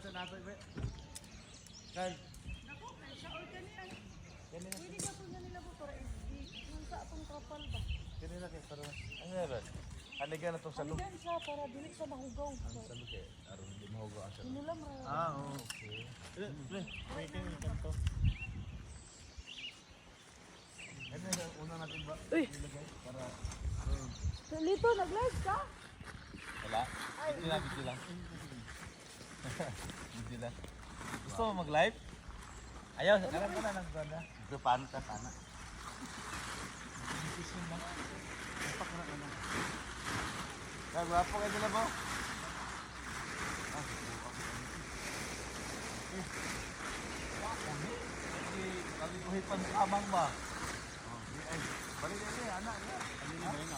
Sa nato ba? Kan. Nako, siya organiyan. Pwede na po nila po para yung sa atong kapal ba? Kini na kay para. Ano ba? Haligan na to sa loob. Haligan siya para dili sa mahugaw. Sa loob kay aron di mahugaw ang sa loob. Inulam ra. Okay. Waiting kanto. Ano na una natin ba? Ilagay para Lito, nag-live ka? wala. Hindi lang. Hindi lang. Gusto mo mag-live? Ayaw, alam ko na nagdala. Paano ka sana? Gwapo kayo dala ba? Lagi buhay pa ng amang ba? Balik yan eh, anak niya. Ano yun ba yun?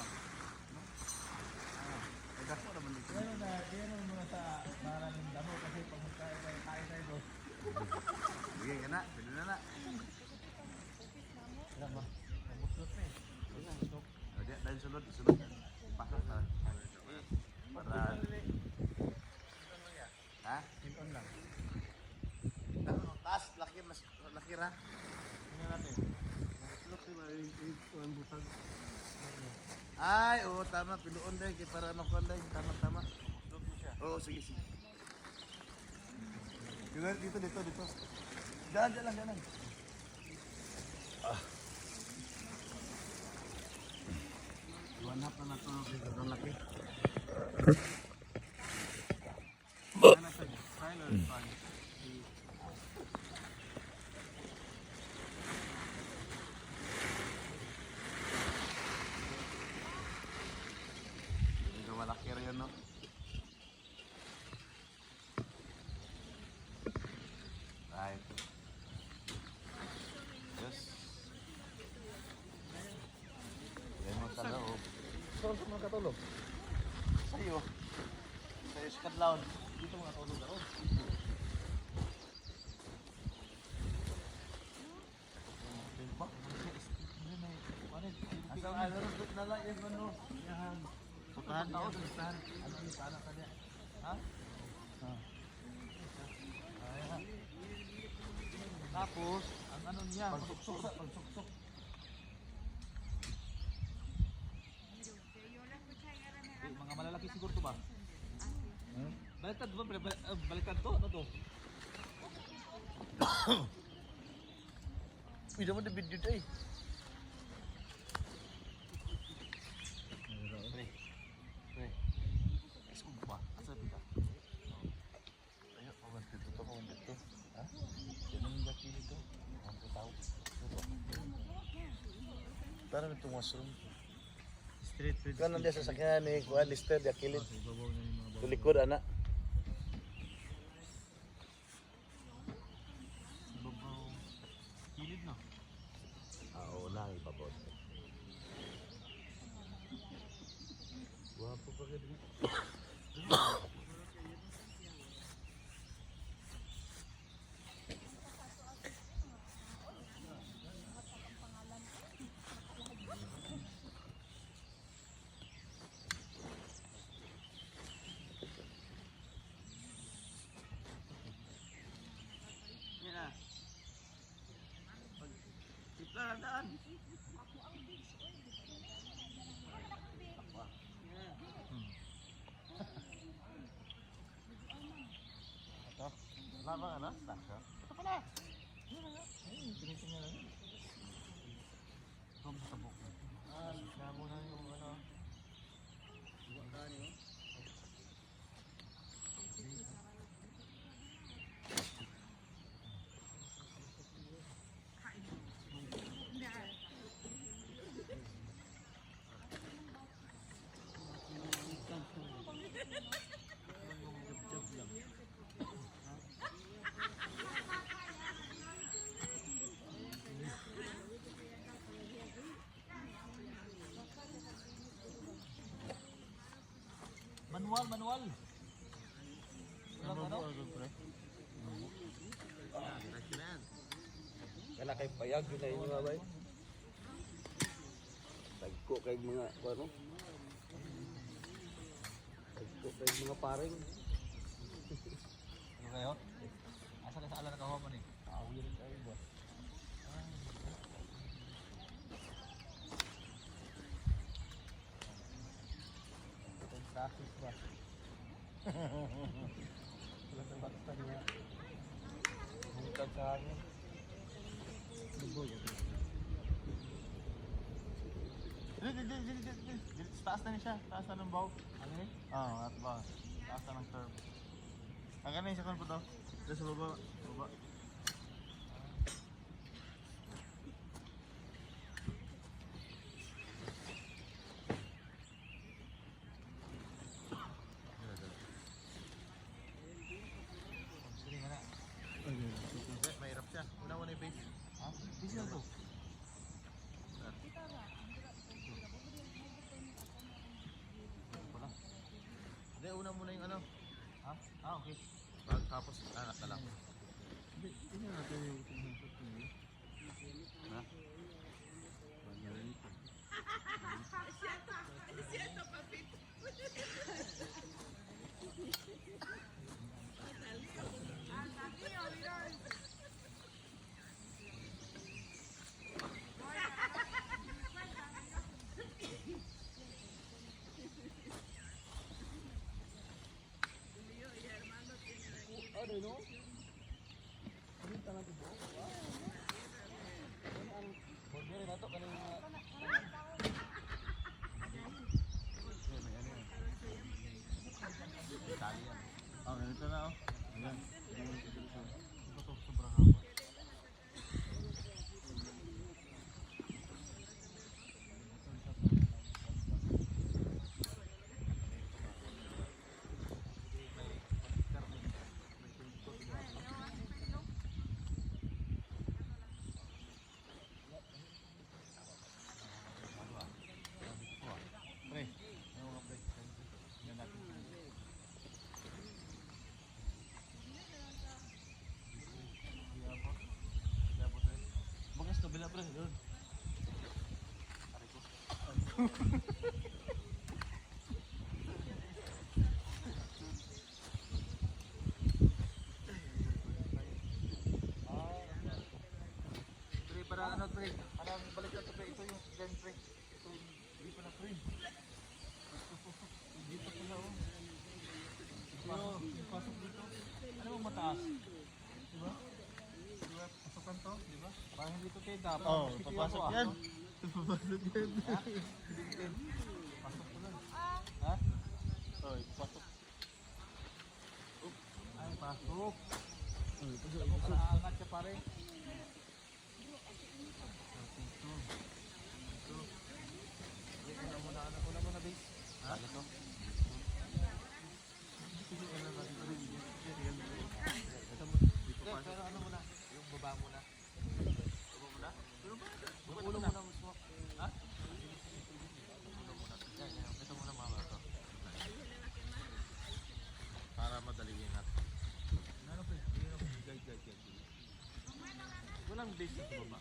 Ay, dako naman dito. Yan ang mga sa maraming damo kasi pag magkain tayo doon. Sige, yan na. Pwede na na. Yan ba? Nabuslot na eh. Dahil sunod. Pasok na. Para... Ha? Pinton lang. Taas, laki mas laki ra. Tingnan natin. Ay, oo, tama. Piluon din. Kaya para makuhan din. Tama. Oo, sige. Dito. Diyan lang. Iwanap na ito. Ang laki. Malaki rin yun, no? Right. Yes. Yan mo sa loob. Saan sa mga katulog? Sa'yo. Sa'yo sa kadlaon. Dito mga katulog ako. Asal ano na lang yung ano? Yan. Sutahan tao, sutahan. Ano yung sana ka niya? Ha? Tapos, ang ano niya, pagsuksok. Mga malalaki siguro to ba? Baliktad ba? Baliktad to? Ano to? Hindi naman na video to eh. Parang itong mushroom. Street food. Kanan dia sa sakyan ni Kuan Lister dia kilid. Tulikod anak. Kilid na. Oo na ibabaw. Guwapo pa ka din. Daan. Ito. Wala ba ano? Stock siya? Ito pala. Ay, tinitingnan lang. Ito sa tabok. Kaya muna yung ano. Iwan ka niyo. Manual. Walang ano? Kala kay payag yun na inyo nga ba? Tagko kay mga ano? Tagko kay mga paring. Ano kayo? Asa ka sa ala nakahuman eh? Awir kayo ba? Itong traffic ba? Wala sa bakta niya. Bungkag sa hangin. Dili, taas na niya siya. Taas na ng baw. Ano yun? Oo, at ba? Taas na ng curve. Ang ganun siya kan po to. Dito sa baba. Baba. Sige nga na. Mahirap siya. Una-una yung base. Ha? Base lang to. Wala. Hindi, una muna yung ano. Ha? Ah, okay. Tapos, anak na lang. Hindi natin yung ha? Ano no? Ano tanong ko? Border na to kanina. Tali yan. Oh, ganito na oh. Ayan. Ito to sobrang haba. Pre, ano mga pre? Yan natin. Bagas to, bila pre, doon. Aray ko. Pre, para ano pre? Parang balik na to pre, ito yung gen pre. Ito yung hindi pa na pre. Hindi pa pala oh. Yung pasok dito. Ano bang mataas? Diba? Diba? Pasukan to, diba? Parang hindi to tenda. Oo, papasok yan. Papasok yan. Ha? Hindi tenda. Pasok ko lang. Ha? Oo, pasok. Ay, pasok. Para angat ka pare. Una muna base. Ha? Ito. Pero ano muna? Yung baba muna. Baba muna? Baba ulo muna mismo. Ha? Ulo muna. Ito muna mga ito. Para madaliin natin. Ano pa? Guide. Walang base sa baba.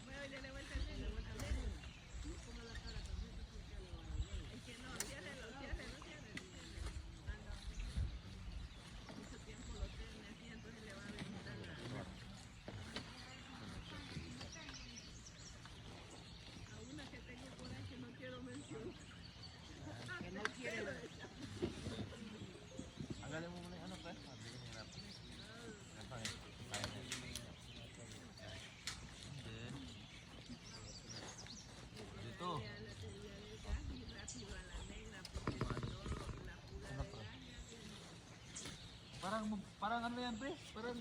Parang ano yan, pre? Parang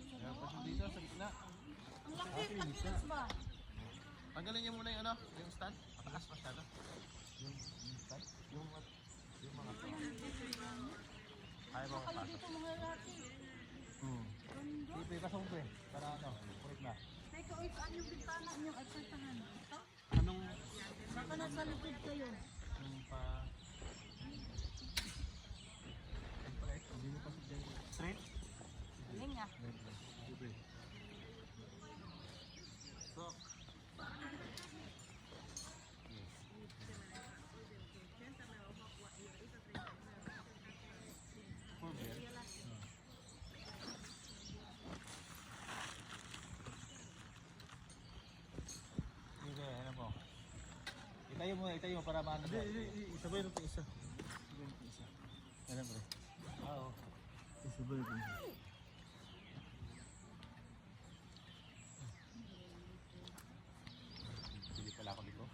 Kaya pa siya dito sa gitna. Ang laki, patinas ba? Tanggalin niyo muna yung ano, yung stand. Matakas masyado. Yung stand. Yung mga to. Kaya mo Kaya mapasok. dito mga lalaki. Ganda. Sige, pasok pre. Para ano, kulit na. Teka, oy, saan yung bintana niyo? Ay, pagtahan. Ito? Anong Baka nasa likod kayo. yung pa... Hindi mo pasok dyan. Straight? Galing ah. Sige. So, Sige, ano mo? Itayo mo para maano mo. Isabay rin isa. Ano bro? Oo. Isabay rin. Bili pala ako dito.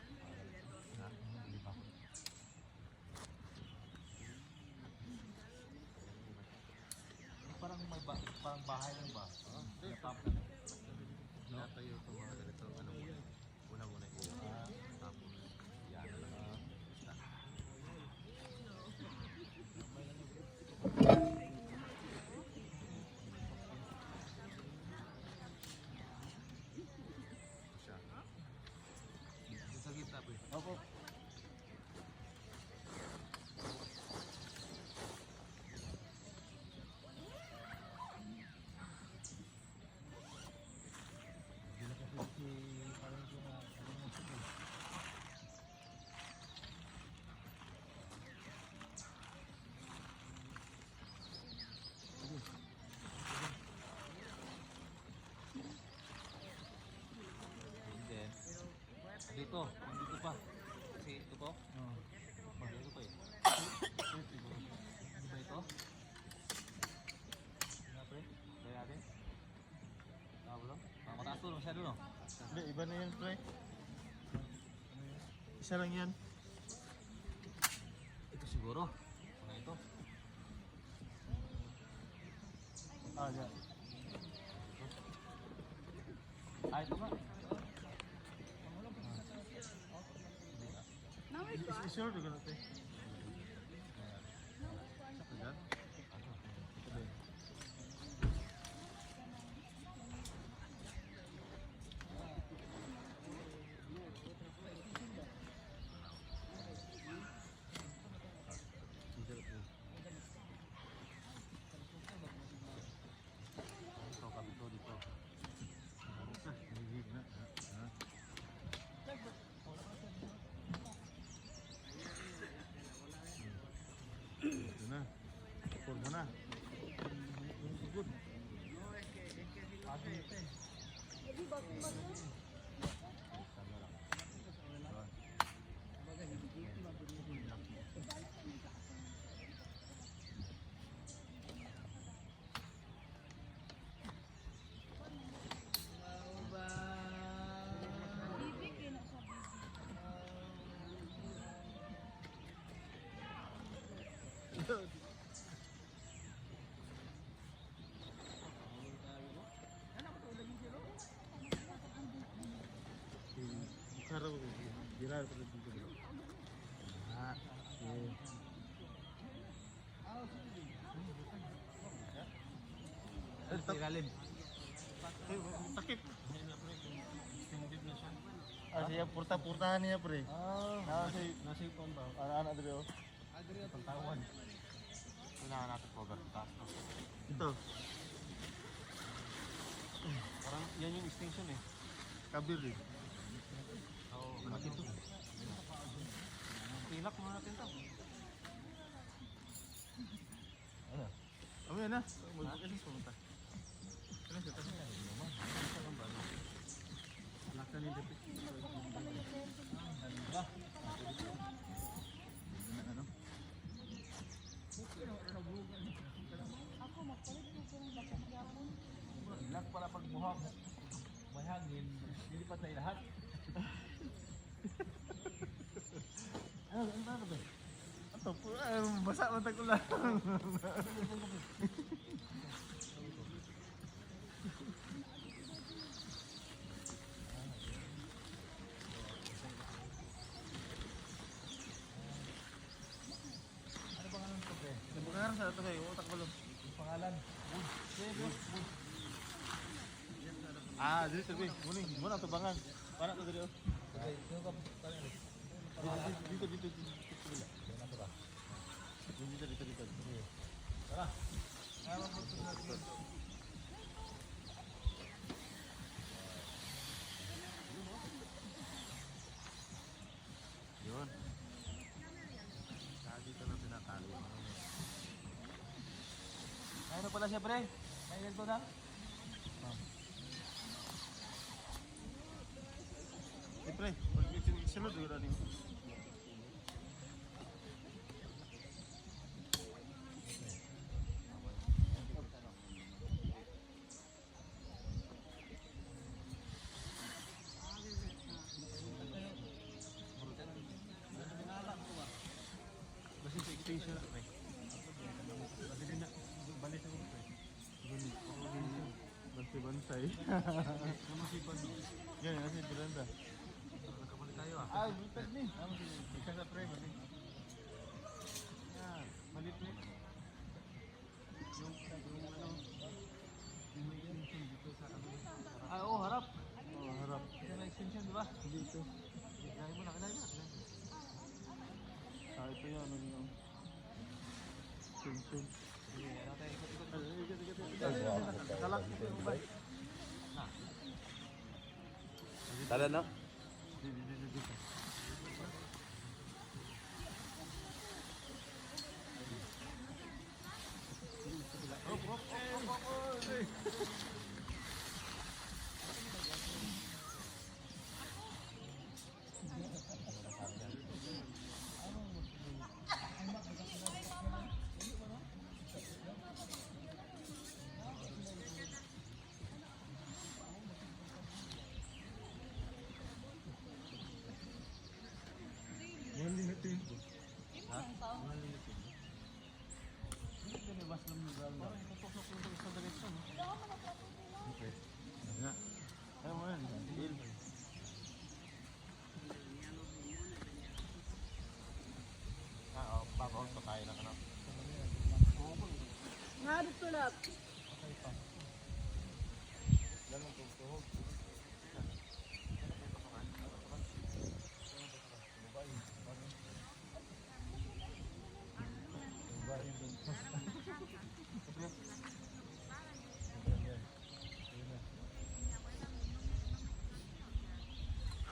Ha? Bili pa ako. Parang may parang bahay lang ba? Natap na. Natayo ito mga ganito. Ano muna? Una muna yung tapos. Yan na lang. Siya. Sa gitna po. Opo. Hindi na kasi parang ito na ano mo siya. And then, dito pa. Kasi ito po. Dito pa eh. Ano ba ito? Ano pre? Kaya natin? Bro? Mataas to, masyado no? Hindi, iba na yan, pre. Isa lang yan. Ito siguro. Ano ito? Ah, yan. Ito nga. Nawit ba? Sure, di ko natin. Ito dyan? Ito, kabito dito. Higig na. Ito na. Pur mo na. Good. Hindi ba kung ba ito? Bibig eh, nasa Bukara ko. Girar pa dito. Ah, okay. Ito, ilalim. Takip. Extended na siya. Ah, siya purta-purtahan niya, pre. Ah, nasa yung pamba. Anak-anak dito. Pagtawan. Kailangan natin cover. Taas to. Ito. Parang yan yung extension eh. Kabir eh. Oo, bakit ito? Tilak muna natin to. Ano? Kami yan na. Magbukas pumunta. Ano siya? Kasi lakan yung dapit. Ganda. Ano? ako magpalit ko ng bakit yapon. Ano ba? Ato po, basa man tagulan. Ano bang anong to, pre? Nabukaran sa ito kayo, utak ko lang. Yung pangalan? Wood. Wood. Wood. Ah, dito sabi. Muna tubangan. Paano to dito? Okay, sino ka? Dito. Dito. Yan ako ba? Dito. Tara. Ngayon po ito natin. Yun. Dito na pinatalo. Ano pala siya, pre? May ganito na? Pre, pag sunod yun rin. Basta sa extension pre. Basta din na balik sa pre. Bansay. Yan, kasi Miranda. Nagkabalik tayo ah. Ah, butas ni. Isa sa pre, mali. Yan, malit ni. Yung ano, yung may extension dito sa ano. Ah, oo, harap. Oh, harap. Isa na extension, di ba? Dito. Kailangan mo na, kailangan na. Ah, ito yun. Ano yun? Extension. Sige, ano tayo, ikot-ikot. Kalak. Tara na. Dito. Mali natin. Ha? Mali natin. Hindi ka nabas lang ng ground. Parang itutok na po sa direksyon. Okay. Nga. Ano mo yan? Deal. Ah, oh, papawag pa tayo ng ano. Nga dito lang. Ganun kung tuhog.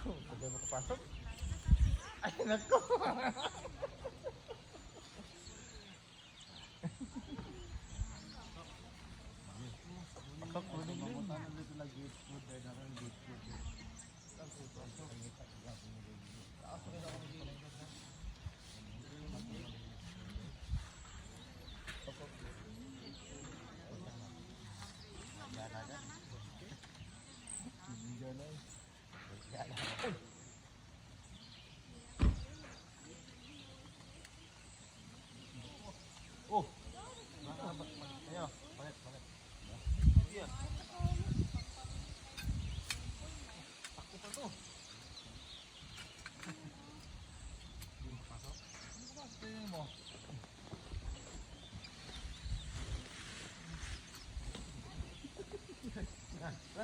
Pagka makapasok. Ay, nako! Pasok, kunin yun. Dito lang gate food, dahil na rin gate food. Oh! Ayo, balik. Iya. Takot pa to. Pasok. Tingnan mo.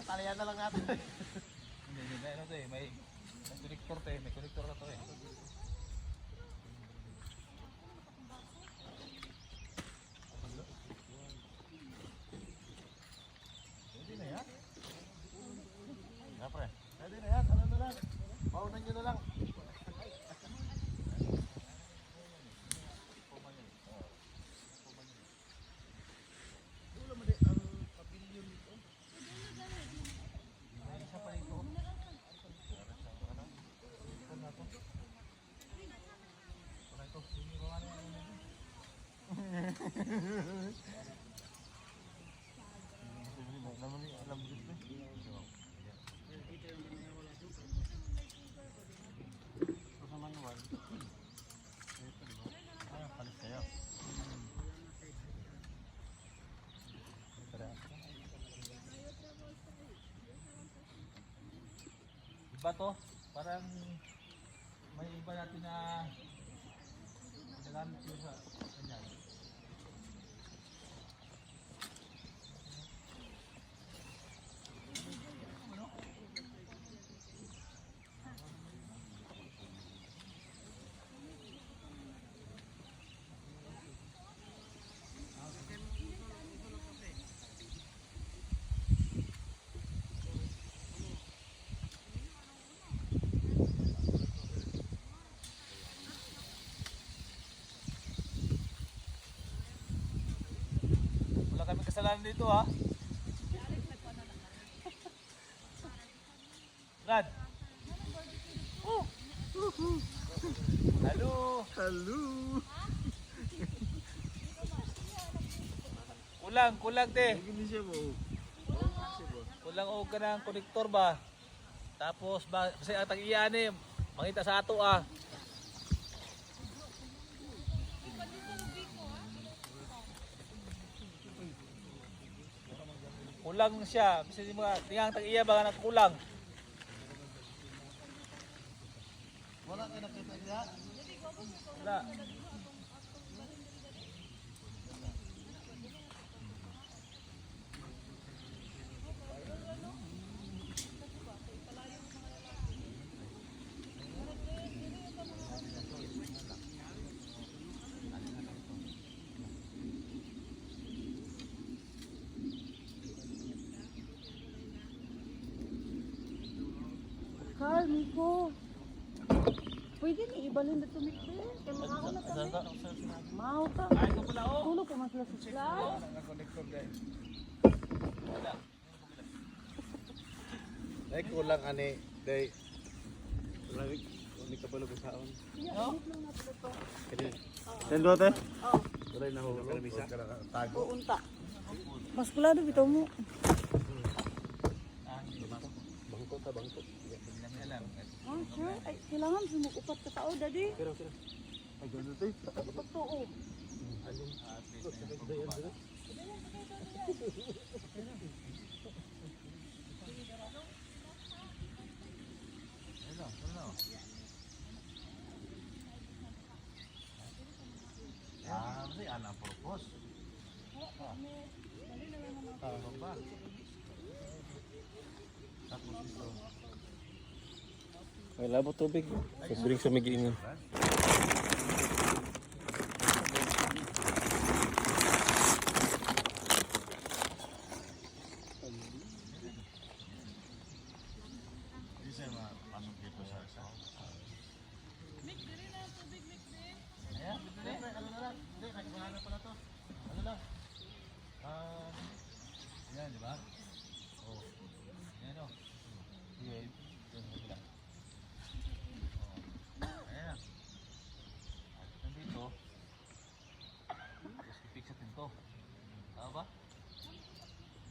Talian na lang natin. Hindi, ano to eh, may connector to eh, may connector na to eh. Pwede na yan. Pre. Pwede na yan. Ano na lang. Paunan nyo na lang. Wala mo din ang pavilion dito. May isa pa dito. Wala ito, hindi ko ano yan. Naman alam dito. Iba to. Parang may iba natin na ginagamit yun sa kanyan. Wala kami kasalanan dito ha. Brad. Oh. Halo. Hello. Kulang te. Gini siya mo. Kulang og kanang konektor ba. Tapos ba kasi ang tag-iya ni mangita sa ato ah. Kulang siya. Kasi mga tingang tag-iya ba nga kulang. Wala ka nakita niya? Wala. Carl, Miko. Pwede ni ibalhin dito Miko. Kaya makakaw na kami. Mau ka. Ay ko pala oh. Tulog ko mas sila sa class. Naka-connector guys. Ay kulang ani day. Lamig. Hindi ka pala kusaon. No? Yan dote. Oh, Wala na ho. Kalamisa. Tago. puunta. Mas kulado bitaw mo. Ah, hindi ba? Bangko ta bangko. Hindi namin alam. Oh, sure. Ay, kailangan sumukupat ka tao, daddy. Pero. Ay ganun tay. Upat to, oh. At least na yung Ah, kasi anak purpose. Ano ba? Tapos ito. May labo tubig. Sobrang sa magiingan. Hindi siya mapasok dito sa Ayan, siyempre, ano na lang. Hindi, nagbahala pala to. Ano lang. Yan, di ba? Oh. Yan o. Sige, yan o lang. Oh. Ayan na. At nandito. Tapos i-fix natin to. Tama ba?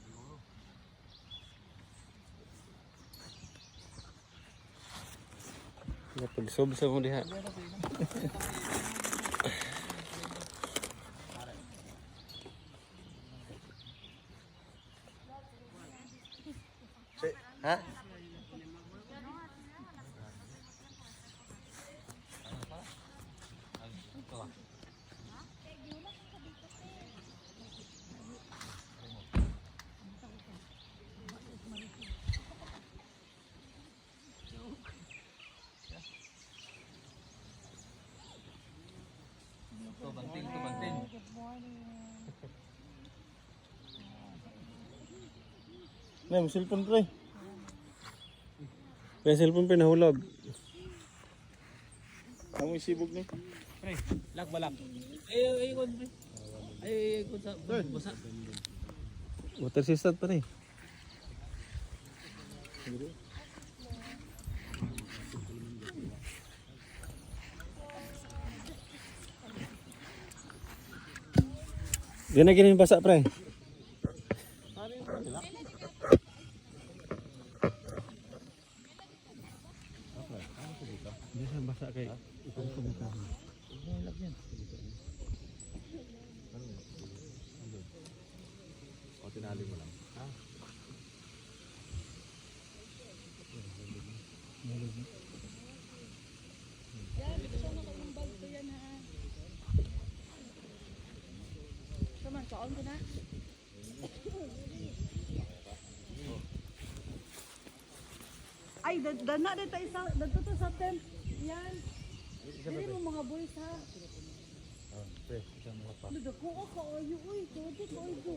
Siguro. Napag-sob sa mo diha. Ha? Ay, ito ah. Ito, banting, ito, banting. Na, may cellphone pre. May cellphone pre nahulog. Amoy sibog ni. Pre, lock ba lock? Ay, ikon pre. Ay, ikon sa basa. Water resistant pa ni. Di na gini basa pre. Di na basa kay itong kumita. O tinali mo lang. Ha? Kaon ko na. Ay, dana dito isa, dito to sa tent. Yan. Dili mo mga boys ha. Pre, isang mga pa. Ano ko ako ayo uy, todo ko ayo.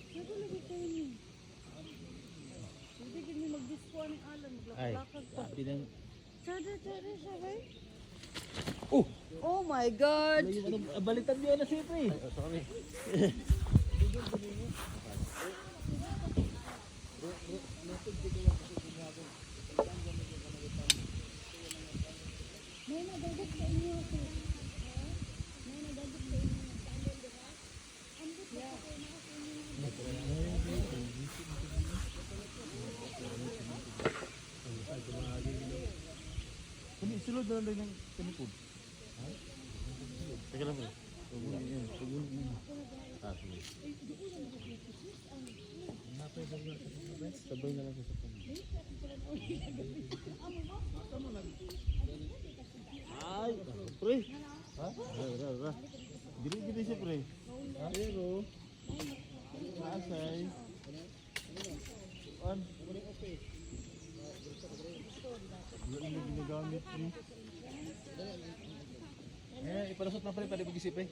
Dito lagi kayo ni. Hindi gini mag-disco ang alam, maglakad pa. Pinang... Tada siya, bay. Oh! Oh my God! Balitan niyo na siya, pre. Sorry. May nadagot sa inyo. May nadagot sa inyo. Ambot yeah. Kani sulod na lang ng kanipod. Ha? Teka lang, pre. Ah, sige. Sabay na lang sa ay, pre. Ha? Ra. Dili siya, pre. Pero nasay. On. Wala na ginagamit ni. Ipalusot na, pre, pwede mag-isip, eh.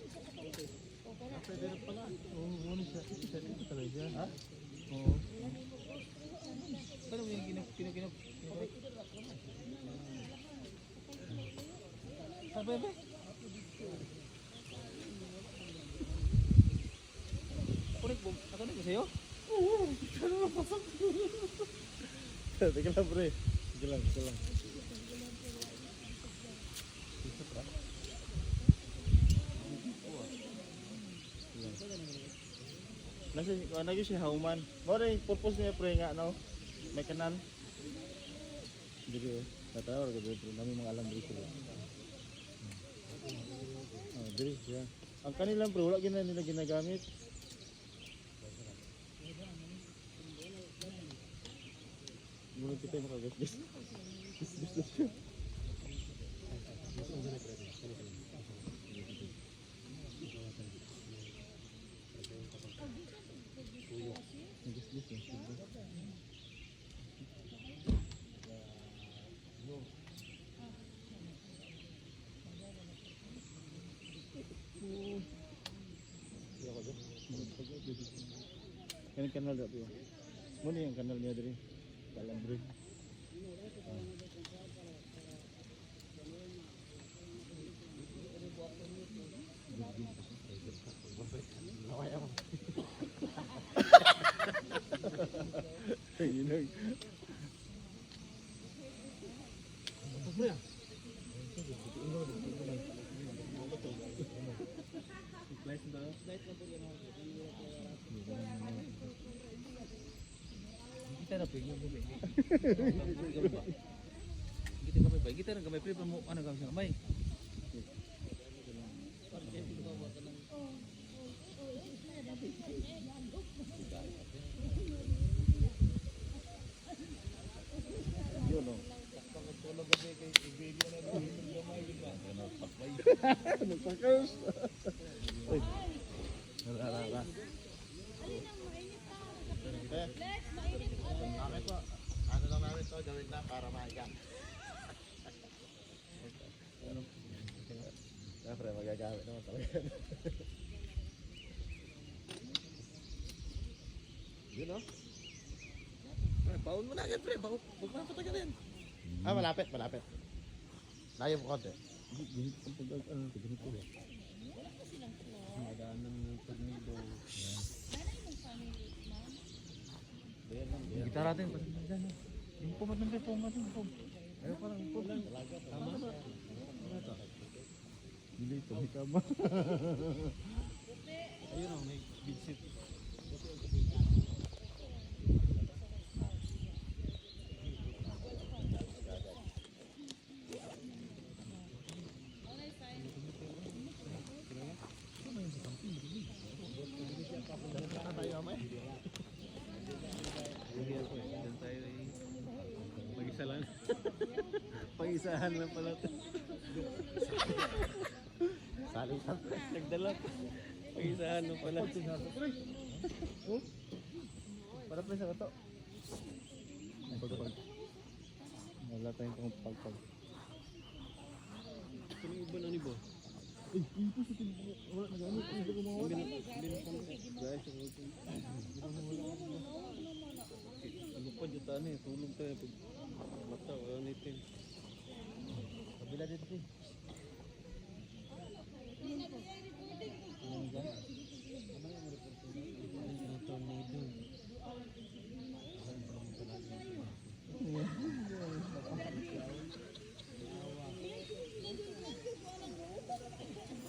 Pwede rin pala. Oo, ano siya? Ito talaga. Ha? Oo. Paano mo yung kinop? Sabi ba? Kunik mo? Nakanig mo sa'yo? Oo. Ano na pasok? Teka lang, pre. Teka lang. Nasa ano siya hauman. Mo rin purpose niya pre nga no. May kanan. Dili tatawag ko dito nami mga alam dito. Oh, dili siya. Ang kanilang pre wala gina nila ginagamit. Muna kita makagas. Gusto. Kan kanal dati. Muna yung kanal niya diri. Dalam diri. Ini. Kita na pigil mo ba? Kita na gamay pre mo ano gamay sa gamay. Yo no. Tulog gabi kay video na gamay ba. Nagpakas. Oy. Ra. Bakit po? Ano lang namin to, gawin na para mahigang. Siyempre, magagamit naman talaga. Yun o. Baon mo na agad, pre. Huwag mo na patagalin. Malapit. Layo po konti. Ganito ang pag-ano, ganito ba? Madaan ng tornado. Yung gitara natin, pasok dyan. Yung pumat ng pumat. Ayaw parang pumat. Tama ba? Hindi ito, may kama. Ayun o, may bidsit. Pag-isahan lang pala ito. Salitan. Nagdala. Ay, sa ano pala. Oh. Para pa sa kato. Ay, pagpag. Wala tayong pagpag. Kung iba na ni Bo. Ay, ito sa tinbo. Wala na gamit. Hindi ko mawala. Guys, ano pa dito ano eh, tulog tayo pag mata, wala nitin. Kabila dito si.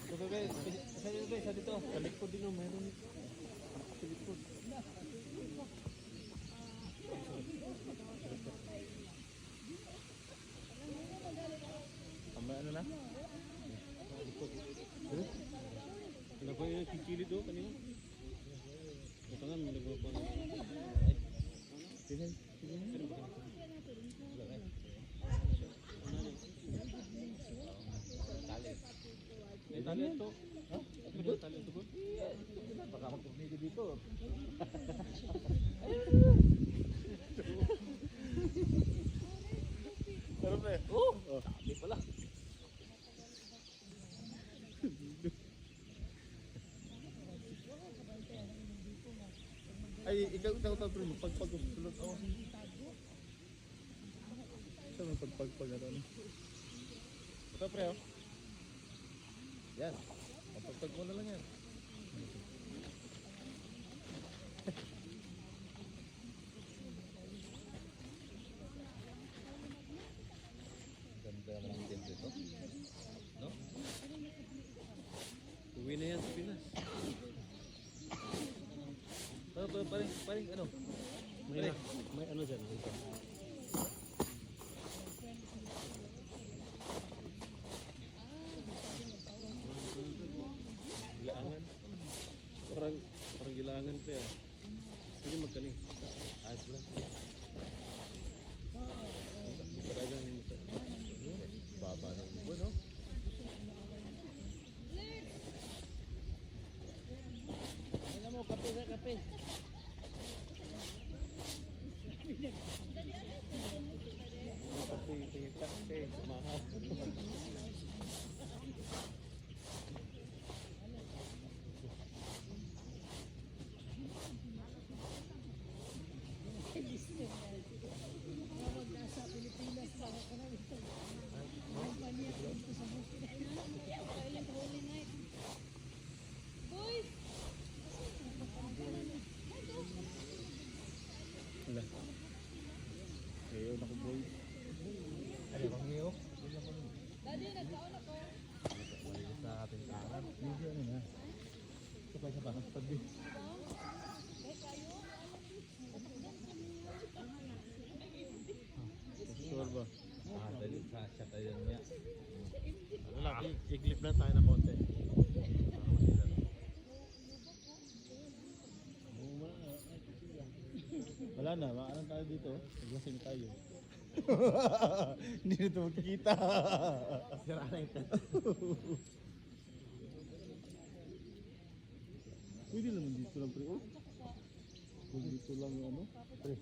Ito guys, sa dito, sa likod din meron. Sa likod. Ano na? Ano ba yung kikilid do kanina? Ito nga, may nagawa pa. Sige. May tali ito. May tali ito ko. Baka magpumili dito. Sarap na eh. Oh! Sabi pala. Ay, ikaw pre, pagpag sulot ako. Sa mga pagpag ano. Ito pre oh. Yan. Pagpag mo na lang yan. Ganda naman ang temple ito. No? Uwi na yan sa Pinas. Paring ano? May ano dyan. Gilangan. Parang gilangan pa yan. Sige magkani. Ayos lang. Paragan yung muka. Baba ng ubo, no? Alam mo, kape na kape. Kape, mahal. Wala. Kayo na ko boy. Ano bang iyo? Dadi, nagkaon ako. Sa ating karan. Hindi ano na. Sabay sa bangas pag di. Sure ba? Dali sa siya tayo niya. Ano lang, i-clip lang tayo na konti. Wala na, maalan tayo dito. Naglasing tayo. Hindi na ito magkikita. Sira na ito. Pwede naman dito lang, pre. Oh. Pwede dito lang yung ano. Pre.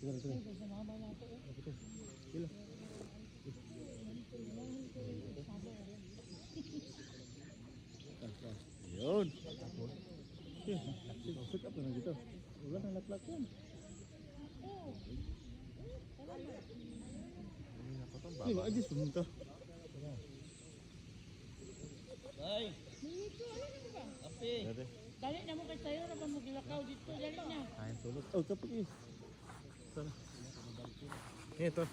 Tira. Ito. Kila. Yun. Pick up na dito. Wala nang laklak yan. Hindi, ma-adjust pumunta. Ay! Kape! Dali na mo kay tayo na ba mo gilakaw dito. Dali na. Kain tulog. Oh, kapag is. Sana. Ito.